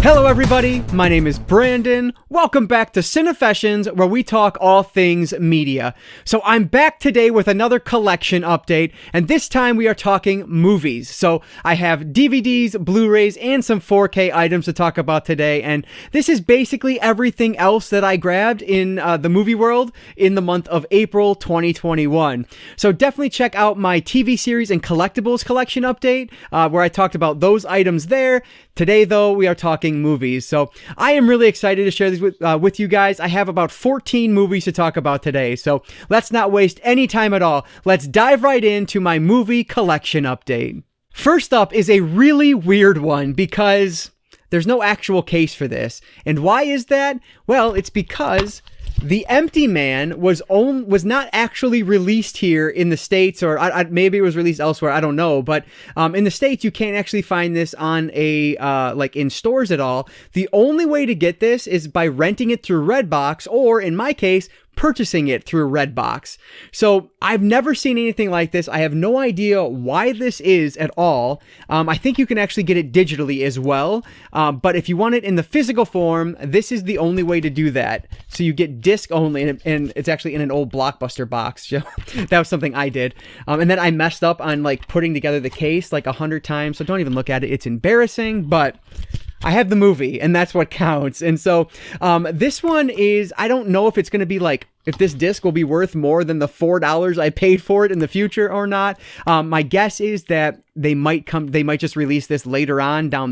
Hello everybody, my name is Brandon. Welcome back to Cinefessions, where we talk all things media. So I'm back today with another collection update, and this time we are talking movies. So I have DVDs, Blu-rays, and some 4K items to talk about today, and this is basically everything else that I grabbed in the movie world in the month of April 2021. So definitely check out my TV series and collectibles collection update, where I talked about those items there. Today, though, we are talking movies. So I am really excited to share these with you guys. I have about 14 movies to talk about today. So let's not waste any time at all. Let's dive right into my movie collection update. First up is a really weird one because there's no actual case for this. And why is that? Well, it's because The Empty Man was not actually released here in the States, or maybe it was released elsewhere. I don't know. But in the States, you can't actually find this on in stores at all. The only way to get this is by renting it through Redbox, or in my case, purchasing it through Redbox. So I've never seen anything like this. I have no idea why this is at all. I think you can actually get it digitally as well. But if you want it in the physical form, this is the only way to do that. So you get disc only, and it's actually in an old Blockbuster box. That was something I did. And then I messed up on putting together the case 100 times. So don't even look at it. It's embarrassing, but I have the movie, and that's what counts. And so this one is, I don't know if it's going to be if this disc will be worth more than the $4 I paid for it in the future or not. My guess is that they might just release this later on in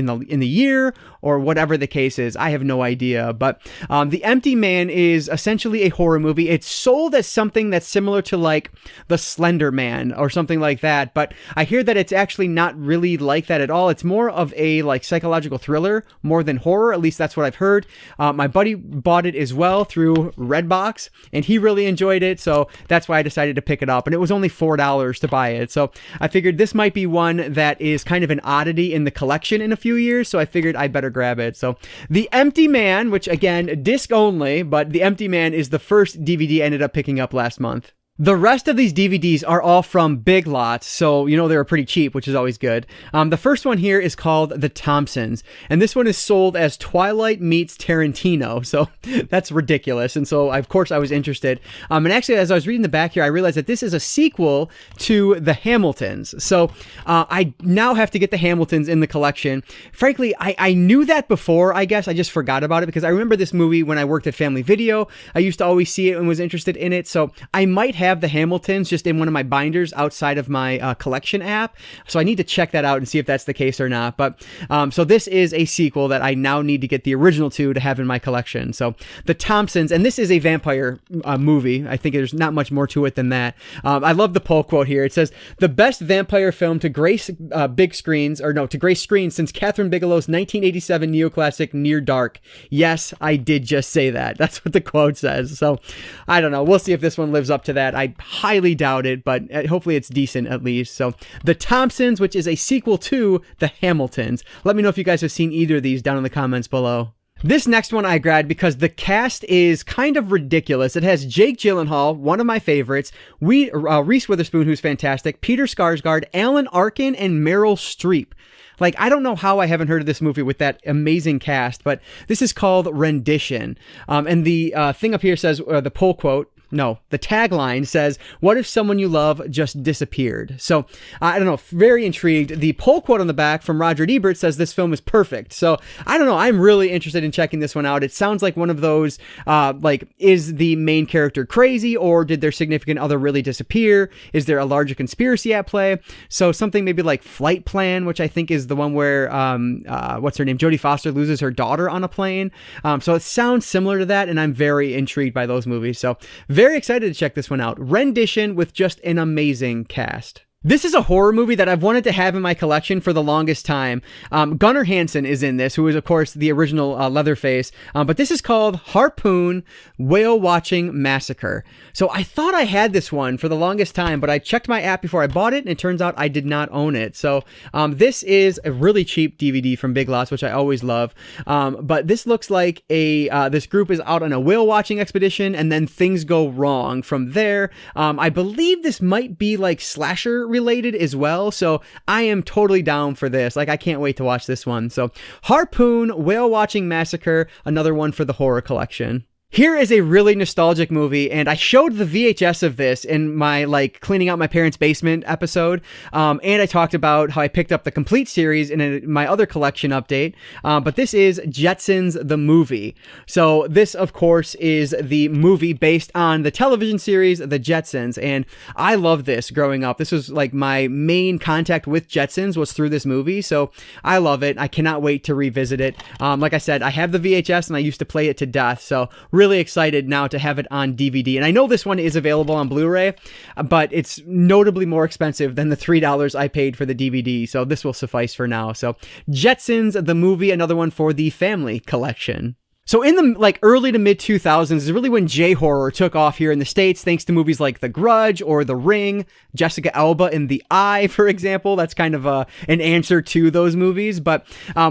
the year, or whatever the case is. I have no idea. But The Empty Man is essentially a horror movie. It's sold as something that's similar to The Slender Man or something like that. But I hear that it's actually not really like that at all. It's more of a psychological thriller more than horror. At least that's what I've heard. My buddy bought it as well through Redbox, and he really enjoyed it. So that's why I decided to pick it up. And it was only $4 to buy it. So I figured this might be one that is kind of an oddity in the collection in a few years. So I figured I better grab it. So The Empty Man, which again, disc only, but The Empty Man is the first DVD I ended up picking up last month. The rest of these DVDs are all from Big Lots, so they were pretty cheap, which is always good. The first one here is called The Thompsons, and this one is sold as Twilight meets Tarantino, so that's ridiculous, and so of course I was interested. And actually, as I was reading the back here, I realized that this is a sequel to The Hamiltons, so I now have to get The Hamiltons in the collection. Frankly, I knew that before, I guess. I just forgot about it, because I remember this movie when I worked at Family Video. I used to always see it and was interested in it, so I might have The Hamiltons just in one of my binders outside of my collection app, so I need to check that out and see if that's the case or not. But so this is a sequel that I now need to get the original to have in my collection. So The Thompsons, and this is a vampire movie. I think there's not much more to it than that. I love the poll quote here. It says, "The best vampire film to grace to grace screens since Catherine Bigelow's 1987 neoclassic Near Dark." Yes, I did just say that. That's what the quote says. So I don't know. We'll see if this one lives up to that. I highly doubt it, but hopefully it's decent at least. So The Thompsons, which is a sequel to The Hamiltons. Let me know if you guys have seen either of these down in the comments below. This next one I grabbed because the cast is kind of ridiculous. It has Jake Gyllenhaal, one of my favorites, Reese Witherspoon, who's fantastic, Peter Skarsgård, Alan Arkin, and Meryl Streep. I don't know how I haven't heard of this movie with that amazing cast, but this is called Rendition. And the thing up here says, the poll quote, No, the tagline says, "What if someone you love just disappeared?" So I don't know, very intrigued. The poll quote on the back from Roger Ebert says this film is perfect. So I don't know, I'm really interested in checking this one out. It sounds like one of those, is the main character crazy, or did their significant other really disappear? Is there a larger conspiracy at play? So something maybe like Flight Plan, which I think is the one where, what's her name? Jodie Foster loses her daughter on a plane. So it sounds similar to that, and I'm very intrigued by those movies. So very excited to check this one out. Rendition with just an amazing cast. This is a horror movie that I've wanted to have in my collection for the longest time. Gunnar Hansen is in this, who is, of course, the original Leatherface. But this is called Harpoon Whale Watching Massacre. So I thought I had this one for the longest time, but I checked my app before I bought it, and it turns out I did not own it. So this is a really cheap DVD from Big Lots, which I always love. But this looks like this group is out on a whale watching expedition, and then things go wrong from there. I believe this might be like slasher related as well. So I am totally down for this. Like, I can't wait to watch this one. So Harpoon, Whale Watching Massacre, another one for the horror collection. Here is a really nostalgic movie, and I showed the VHS of this in my, like, cleaning out my parents' basement episode, and I talked about how I picked up the complete series in my other collection update, but this is Jetsons The Movie. So this, of course, is the movie based on the television series The Jetsons, and I loved this growing up. This was, like, my main contact with Jetsons was through this movie, so I love it. I cannot wait to revisit it. Like I said, I have the VHS, and I used to play it to death, so really excited now to have it on DVD. And I know this one is available on Blu-ray, but it's notably more expensive than the $3 I paid for the DVD, so this will suffice for now. So Jetsons The Movie, another one for the family collection. So in the like early to mid 2000s is really when J-horror took off here in the States, thanks to movies like The Grudge or The Ring, Jessica Alba in The Eye, for example. That's kind of an answer to those movies. But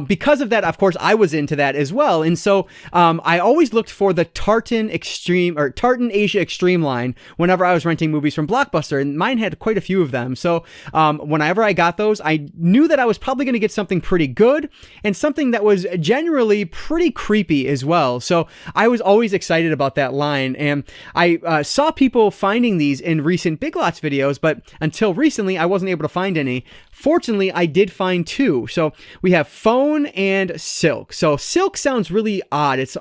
because of that, of course, I was into that as well. And so I always looked for the Tartan Asia Extreme line whenever I was renting movies from Blockbuster. And mine had quite a few of them. So whenever I got those, I knew that I was probably going to get something pretty good and something that was generally pretty creepy as well. So I was always excited about that line, and I saw people finding these in recent Big Lots videos, but until recently I wasn't able to find any. Fortunately, I did find two. So we have Phone and Silk. So Silk sounds really odd. It's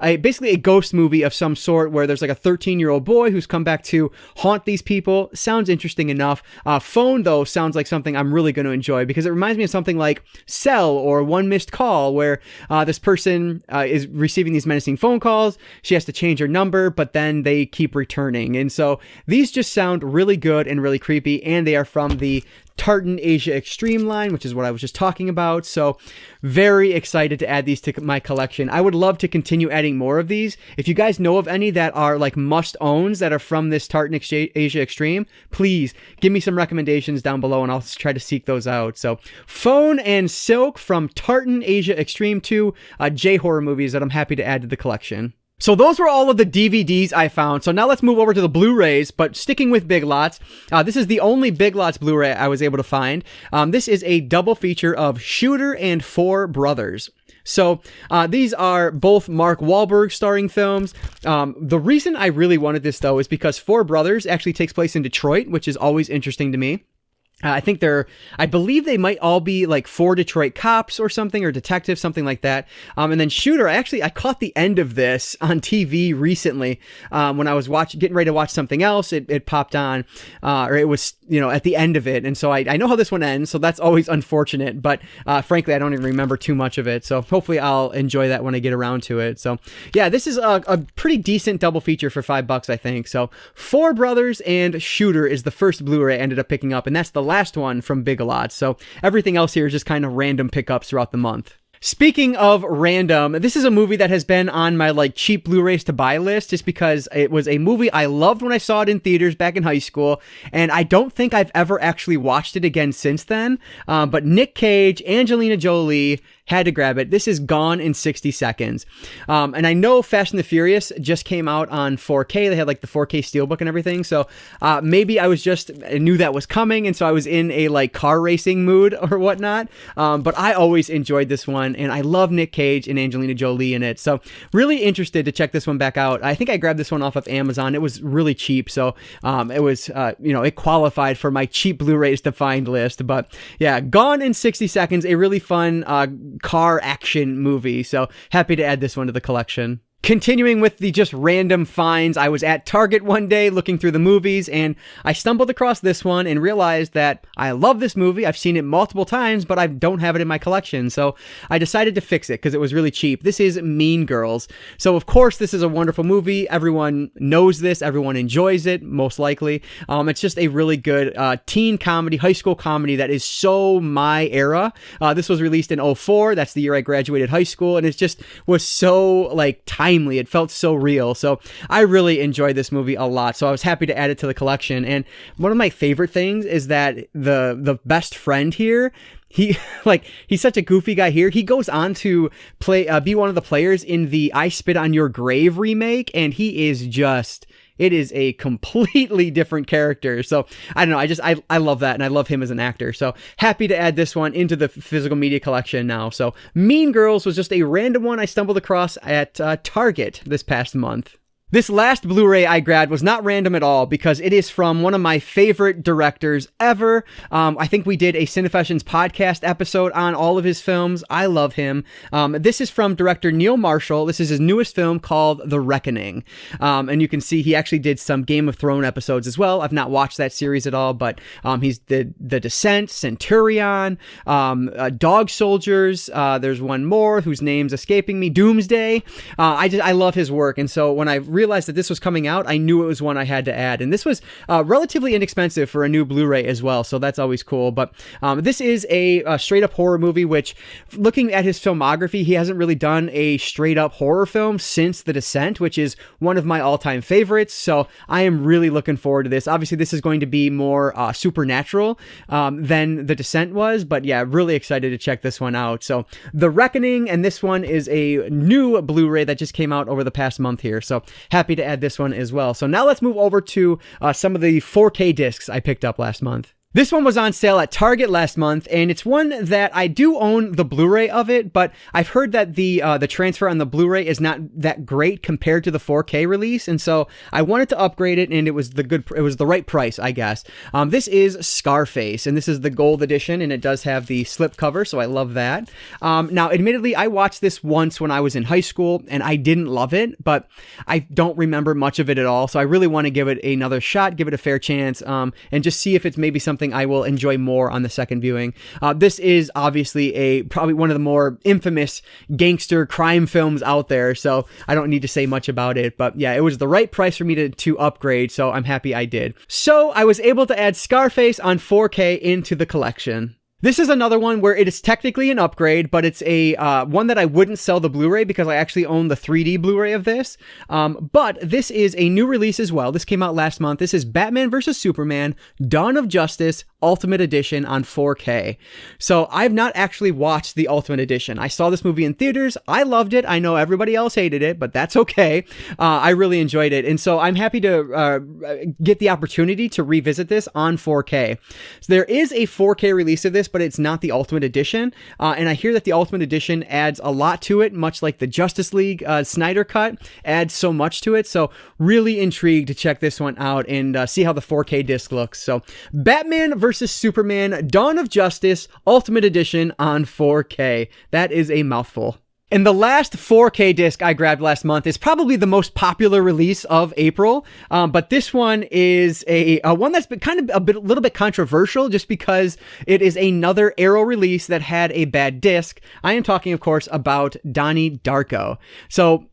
basically a ghost movie of some sort where there's like a 13-year-old boy who's come back to haunt these people. Sounds interesting enough. Phone, though, sounds like something I'm really going to enjoy because it reminds me of something like Cell or One Missed Call, where this person is receiving these menacing phone calls. She has to change her number, but then they keep returning. And so these just sound really good and really creepy, and they are from the Tartan Asia Extreme line, which is what I was just talking about. So very excited to add these to my collection. I would love to continue adding more of these. If you guys know of any that are like must-owns that are from this Tartan Asia Extreme, please give me some recommendations down below and I'll try to seek those out. So Phone and Silk from Tartan Asia Extreme 2 J-horror movies that I'm happy to add to the collection. So those were all of the DVDs I found. So now let's move over to the Blu-rays, but sticking with Big Lots. This is the only Big Lots Blu-ray I was able to find. This is a double feature of Shooter and Four Brothers. So these are both Mark Wahlberg starring films. The reason I really wanted this, though, is because Four Brothers actually takes place in Detroit, which is always interesting to me. I believe they might all be like four Detroit cops or something, or detectives, something like that. And then Shooter, I caught the end of this on TV recently. When I was getting ready to watch something else, it popped on, or it was, at the end of it. And so I know how this one ends, so that's always unfortunate, but, frankly, I don't even remember too much of it. So hopefully I'll enjoy that when I get around to it. So yeah, this is a pretty decent double feature for $5, I think. So Four Brothers and Shooter is the first Blu-ray I ended up picking up, and that's the last one from Big Lots. So everything else here is just kind of random pickups throughout the month. Speaking of random, this is a movie that has been on my like cheap Blu-rays to buy list just because it was a movie I loved when I saw it in theaters back in high school, and I don't think I've ever actually watched it again since then. But Nick Cage, Angelina Jolie, had to grab it. This is Gone in 60 Seconds. And I know Fast and the Furious just came out on 4K. They had like the 4K Steelbook and everything. So maybe I knew that was coming, and so I was in a like car racing mood or whatnot. But I always enjoyed this one, and I love Nick Cage and Angelina Jolie in it. So really interested to check this one back out. I think I grabbed this one off of Amazon. It was really cheap. So it was, it qualified for my cheap Blu-rays to find list. But yeah, Gone in 60 Seconds, a really fun car action movie. So happy to add this one to the collection. Continuing with the just random finds, I was at Target one day looking through the movies, and I stumbled across this one and realized that I love this movie. I've seen it multiple times, but I don't have it in my collection, so I decided to fix it because it was really cheap. This is Mean Girls. So of course, this is a wonderful movie. Everyone knows this. Everyone enjoys it, most likely. It's just a really good teen comedy, high school comedy that is so my era. This was released in 2004. That's the year I graduated high school, and it just was so like timely. It felt so real. So I really enjoyed this movie a lot. So I was happy to add it to the collection. And one of my favorite things is that the best friend here, he's such a goofy guy here. He goes on to be one of the players in the I Spit on Your Grave remake, and he is just it is a completely different character. So I don't know, I love that, and I love him as an actor. So happy to add this one into the physical media collection now. So Mean Girls was just a random one I stumbled across at Target this past month. This last Blu-ray I grabbed was not random at all because it is from one of my favorite directors ever. I think we did a Cinefessions podcast episode on all of his films. I love him. This is from director Neil Marshall. This is his newest film called The Reckoning. And you can see he actually did some Game of Thrones episodes as well. I've not watched that series at all, but he's The Descent, Centurion, Dog Soldiers. There's one more whose name's escaping me, Doomsday. I love his work. And so when I realized that this was coming out, I knew it was one I had to add, and this was relatively inexpensive for a new Blu-ray as well, so that's always cool. But this is a straight up horror movie, which, looking at his filmography, he hasn't really done a straight up horror film since The Descent, which is one of my all-time favorites. So I am really looking forward to this. Obviously this is going to be more supernatural than The Descent was, but yeah, really excited to check this one out. So The Reckoning, and this one is a new Blu-ray that just came out over the past month here, so happy to add this one as well. So now let's move over to some of the 4K discs I picked up last month. This one was on sale at Target last month, and it's one that I do own the Blu-ray of it, but I've heard that the transfer on the Blu-ray is not that great compared to the 4K release, and so I wanted to upgrade it, and it was the right price, I guess. This is Scarface, and this is the gold edition, and it does have the slip cover, so I love that. Now, admittedly, I watched this once when I was in high school, and I didn't love it, but I don't remember much of it at all, so I really want to give it another shot, give it a fair chance, and just see if it's maybe something I will enjoy more on the second viewing. This is obviously probably one of the more infamous gangster crime films out there, so I don't need to say much about it, but yeah, it was the right price for me to upgrade, so I'm happy I did. So I was able to add Scarface on 4K into the collection. This is another one where it is technically an upgrade, but it's a one that I wouldn't sell the Blu-ray because I actually own the 3D Blu-ray of this. But this is a new release as well. This came out last month. This is Batman vs. Superman, Dawn of Justice, Ultimate Edition on 4K. So I've not actually watched the Ultimate Edition. I saw this movie in theaters. I loved it. I know everybody else hated it, but that's okay. I really enjoyed it. And so I'm happy to get the opportunity to revisit this on 4K. So there is a 4K release of this, but it's not the Ultimate Edition. And I hear that the Ultimate Edition adds a lot to it, much like the Justice League Snyder Cut adds so much to it. So really intrigued to check this one out and see how the 4K disc looks. So Batman vs. Superman, Dawn of Justice, Ultimate Edition on 4K. That is a mouthful. And the last 4K disc I grabbed last month is probably the most popular release of April, but this one is a one that's been kind of a little bit controversial just because it is another Arrow release that had a bad disc. I am talking, of course, about Donnie Darko. So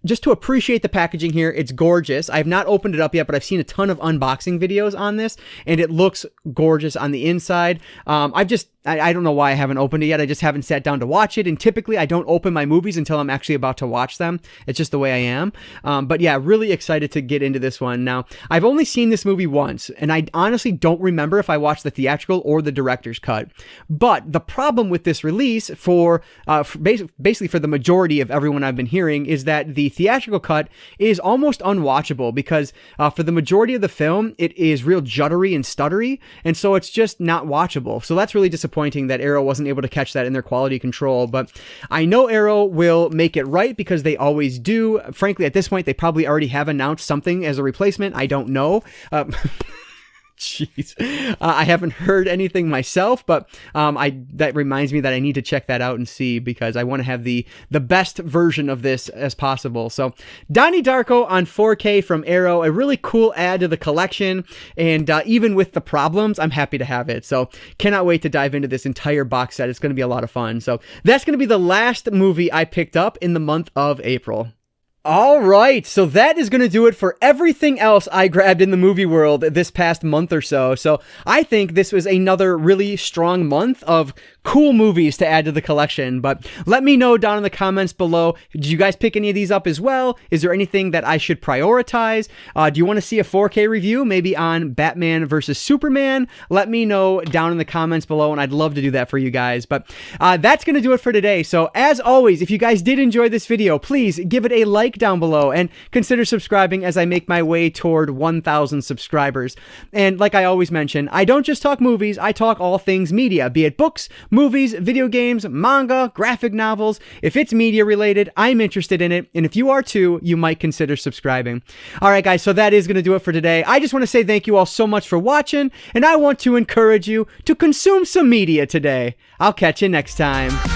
just to appreciate the packaging here, it's gorgeous. I have not opened it up yet, but I've seen a ton of unboxing videos on this, and it looks gorgeous on the inside. I don't know why I haven't opened it yet. I just haven't sat down to watch it, and typically I don't open my movies until I'm actually about to watch them. It's just the way I am. But yeah, really excited to get into this one. Now, I've only seen this movie once, and I honestly don't remember if I watched the theatrical or the director's cut. But the problem with this release basically for the majority of everyone I've been hearing is that the theatrical cut is almost unwatchable because for the majority of the film, it is real juddery and stuttery, and so it's just not watchable. So that's really disappointing that Arrow wasn't able to catch that in their quality control, but I know Arrow will make it right because they always do. Frankly, at this point, they probably already have announced something as a replacement. I don't know. Jeez. I haven't heard anything myself, but that reminds me that I need to check that out and see because I want to have the best version of this as possible. So Donnie Darko on 4K from Arrow, a really cool add to the collection, and even with the problems, I'm happy to have it. So cannot wait to dive into this entire box set. It's going to be a lot of fun. So that's going to be the last movie I picked up in the month of April. All right, so that is going to do it for everything else I grabbed in the movie world this past month or so. So I think this was another really strong month of cool movies to add to the collection. But let me know down in the comments below, did you guys pick any of these up as well? Is there anything that I should prioritize? Do you want to see a 4K review, maybe on Batman versus Superman? Let me know down in the comments below, and I'd love to do that for you guys. But that's going to do it for today. So as always, if you guys did enjoy this video, please give it a like, link down below and consider subscribing as I make my way toward 1,000 subscribers. And like I always mention, I don't just talk movies, I talk all things media, be it books, movies, video games, manga, graphic novels. If it's media related, I'm interested in it, and if you are too, you might consider subscribing. Alright guys, so that is going to do it for today. I just want to say thank you all so much for watching, and I want to encourage you to consume some media today. I'll catch you next time.